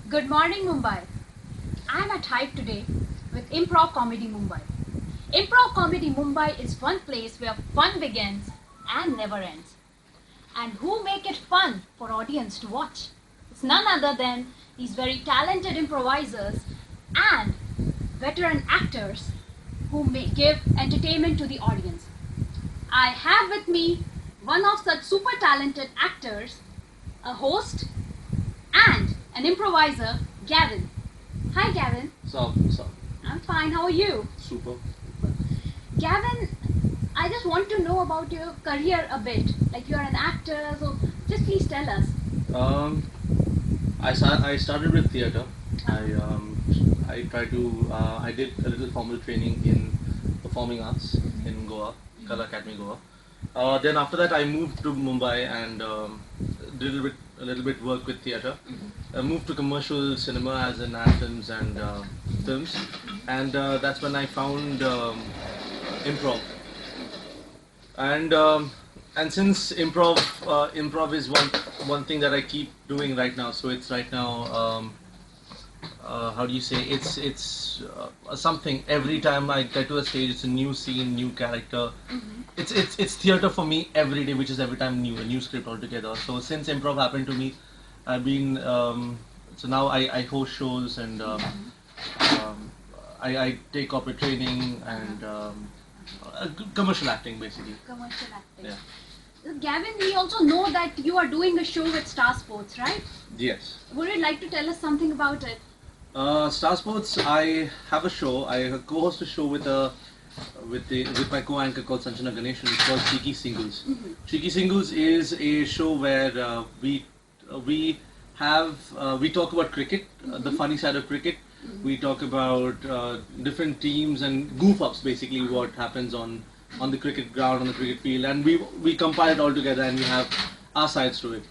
Good morning, Mumbai. I'm at Hype today with Improv Comedy Mumbai. Improv Comedy Mumbai is one place where fun begins and never ends. And who make it fun for audience to watch? It's none other than these very talented improvisers and veteran actors who may give entertainment to the audience. I have with me one of such super talented actors, a host, and an improviser, Gavin. Hi, Gavin. So, I'm fine. How are you? super. Gavin, I just want to know about your career a bit. Like you're an actor, so just please tell us. Um, I started with theatre. I tried to I did a little formal training in performing arts in Goa, Kala Academy Goa. Then after that I moved to Mumbai and did a little bit work with theatre. I moved to commercial cinema as in ad films and films, and that's when I found improv. And since improv is one thing that I keep doing right now. So it's right now how do you say, it's something every time I get to a stage, it's a new scene, new character. It's theater for me every day, which is every time new, a new script altogether. So since improv happened to me, I've been so now I host shows and I take corporate training and commercial acting basically. Commercial acting. Yeah. Gavin, we also know that you are doing a show with Star Sports, right? Yes. Would you like to tell us something about it? Star Sports. I have a show. I co-host a show with my co-anchor called Sanjana Ganeshan. It's called Cheeky Singles. Cheeky Singles is a show where we talk about cricket, the funny side of cricket. We talk about different teams and goof ups, basically what happens on the cricket ground, on the cricket field, and we compile it all together and we have our sides to it.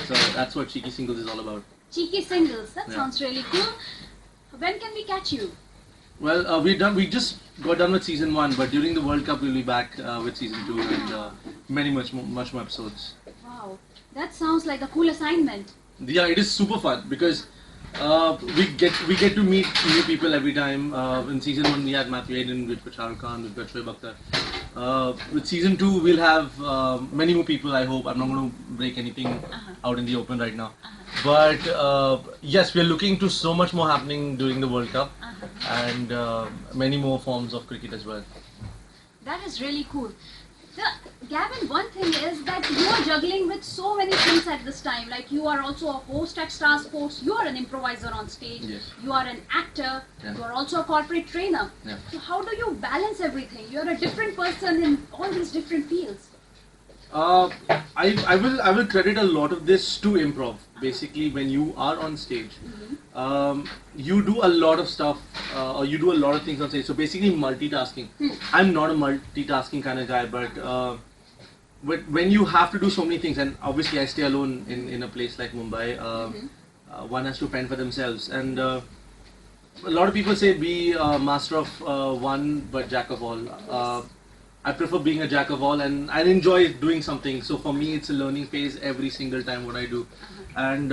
So that's what Cheeky Singles is all about. Cheeky Singles. That Yeah. sounds really cool. When can we catch you? Well, we just got done with season 1, but during the World Cup we'll be back with season 2 and much more episodes. Wow, that sounds like a cool assignment. Yeah, it is super fun because we get to meet new people every time. In season 1 we had Matthew Hayden, we've got Shah Rukh Khan, we've got Shoaib Akhtar. With season 2 we'll have many more people. I hope I'm not going to break anything out in the open right now. But yes, we're looking to so much more happening during the World Cup and many more forms of cricket as well. That is really cool. So, Gavin, one thing is that you are juggling with so many things at this time. Like you are also a host at Star Sports, you are an improviser on stage, Yes. you are an actor, Yeah. you are also a corporate trainer. Yeah. So how do you balance everything? You are a different person in all these different fields. I will credit a lot of this to improv. Basically, when you are on stage, you do a lot of stuff, or you do a lot of things on stage. So basically, multitasking. I'm not a multitasking kind of guy, but when you have to do so many things, and obviously I stay alone in a place like Mumbai, one has to fend for themselves. And a lot of people say be a master of one, but jack of all. I prefer being a jack of all, and I enjoy doing something. So for me, it's a learning phase every single time what I do. And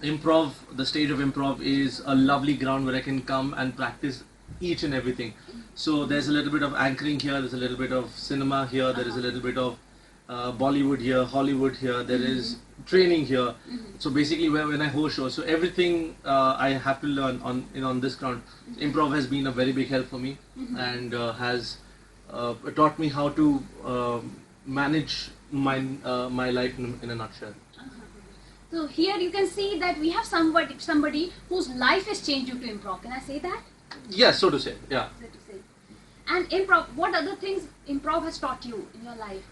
improv, the stage of improv is a lovely ground where I can come and practice each and everything. So there's a little bit of anchoring here, there's a little bit of cinema here, there is a little bit of Bollywood here, Hollywood here, there is training here. So basically, when I host shows, so everything I have to learn on this ground. Improv has been a very big help for me and has taught me how to manage my life in a nutshell. So here you can see that we have somebody whose life has changed due to improv. Can I say that? Yes, so to say, yeah. So to say. And improv, what other things improv has taught you in your life?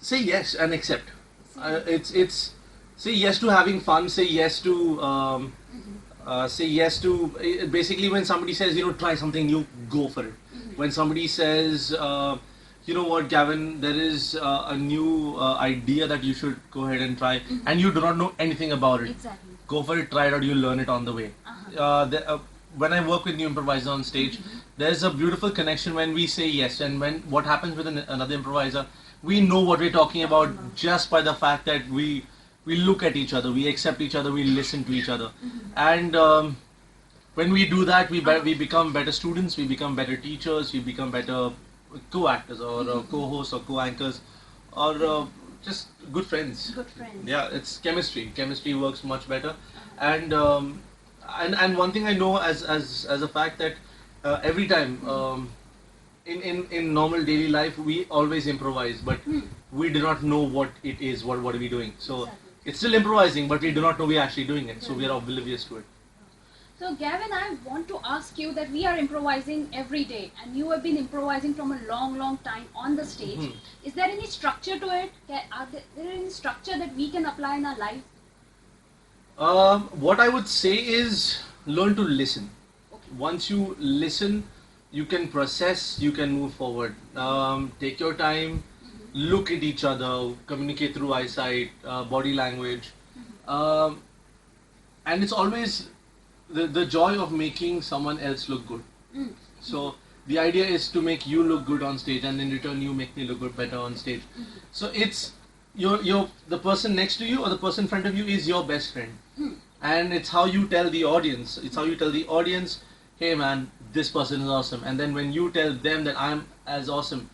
Say yes and accept. It's say yes to having fun. Say yes to basically when somebody says try something new, go for it. When somebody says you know what, Gavin, there is a new idea that you should go ahead and try, and you do not know anything about it. Exactly. Go for it, try it out, you'll learn it on the way. When I work with new improvisers on stage, there's a beautiful connection when we say yes, and when what happens with another improviser, we know what we're talking about just by the fact that we we look at each other, we accept each other, we listen to each other, and when we do that, we become better students, we become better teachers, we become better co-actors or co-hosts or co-anchors, or just good friends. Good friends. Yeah, it's chemistry. Chemistry works much better, and and one thing I know as a fact that every time in normal daily life we always improvise, but we do not know what it is. What are we doing? So Exactly. it's still improvising, but we do not know we're actually doing it. So we are oblivious to it. So Gavin, I want to ask you that we are improvising every day, and you have been improvising from a long time on the stage. Mhm. Is there any structure to it? Are there any structure that we can apply in our life? What I would say is learn to listen. Okay. Once you listen, you can process, you can move forward. Take your time, look at each other, communicate through eyesight, body language. Um, and it's always the joy of making someone else look good. Mm. So the idea is to make you look good on stage, and in return you make me look good better on stage. So it's your the person next to you or the person in front of you is your best friend, and it's how you tell the audience. It's how you tell the audience, hey man, this person is awesome, and then when you tell them that I'm as awesome,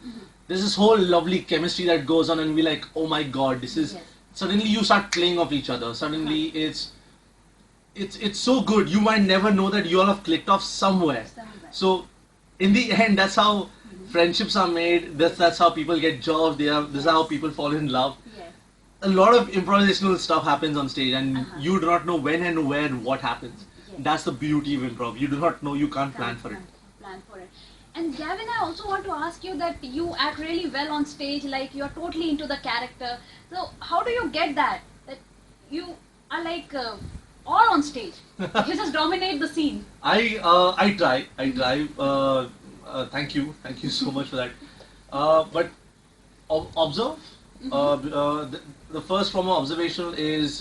there's this whole lovely chemistry that goes on, and we're like, oh my god, this is. Yes. Suddenly you start playing off each other. Suddenly it's so good. You might never know that you all have clicked off somewhere. Somewhere. So in the end, that's how friendships are made. That's how people get jobs. This is how people fall in love. Yes. A lot of improvisational stuff happens on stage, and Uh-huh. you do not know when and where and what happens. Yes. That's the beauty of improv. You do not know. You can't plan for it. Plan for it. And Gavin, I also want to ask you that you act really well on stage, like you're totally into the character. So how do you get that? That you are like all on stage. You just dominate the scene. I try. Thank you so much for that. But observe. The first form of observation is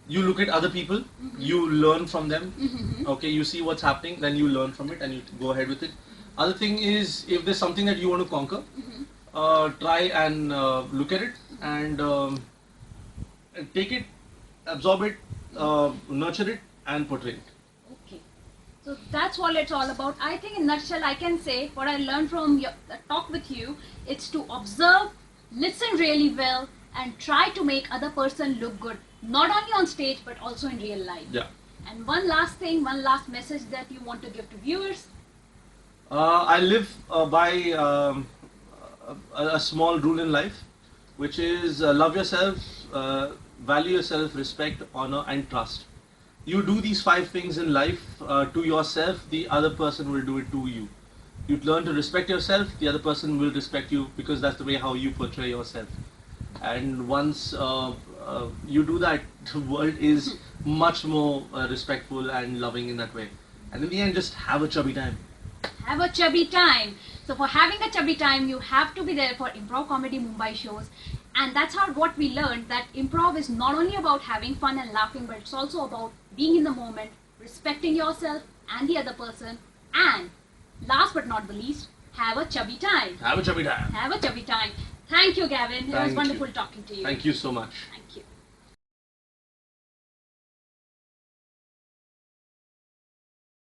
you look at other people, you learn from them. Okay, you see what's happening, then you learn from it and you go ahead with it. Other thing is, if there's something that you want to conquer, try and look at it and take it, absorb it, nurture it, and portray it. Okay. So that's what it's all about. I think in nutshell I can say what I learned from your the talk with you, it's to observe, listen really well, and try to make other person look good. Not only on stage but also in real life. Yeah. And one last thing, one last message that you want to give to viewers. I live by a small rule in life, which is love yourself, value yourself, respect, honor, and trust. You do these 5 things in life to yourself, the other person will do it to you. You learn to respect yourself, the other person will respect you because that's the way how you portray yourself. And once you do that, the world is much more respectful and loving in that way. And in the end, just have a chubby time. Have a chubby time. So for having a chubby time, you have to be there for Improv Comedy Mumbai shows. And that's how what we learned, that improv is not only about having fun and laughing, but it's also about being in the moment, respecting yourself and the other person, and last but not the least, have a chubby time. Have a chubby time. Have a chubby time. Thank you, Gavin. It was Thank wonderful you. talking to you. Thank you so much. Thank you.